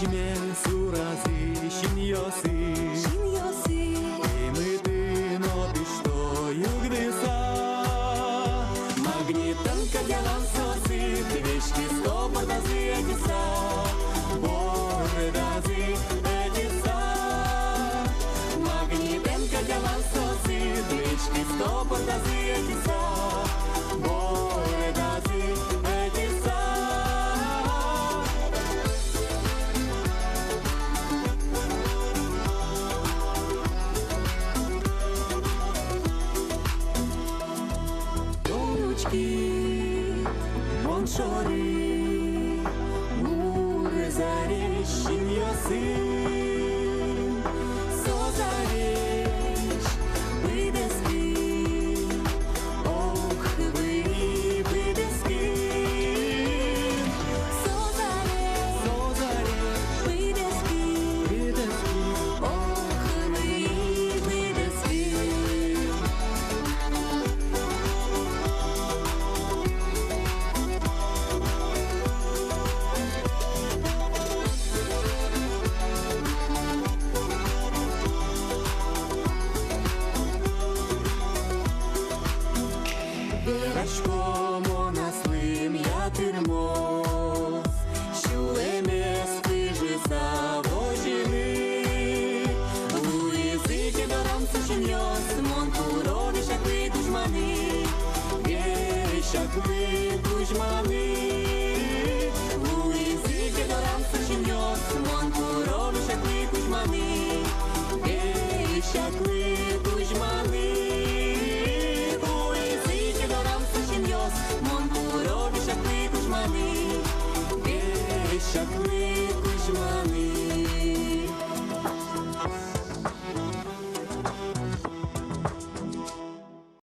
Çime surazi şin yosi Imitin opişto югдыса Магнитанка для нас сосит Вещки стопа дазы эдиса Боже дазы эдиса Магнитанка для нас сосит Вещки стопа дазы эдиса Боже дазы эдиса Боншори, мур зари, шин йоси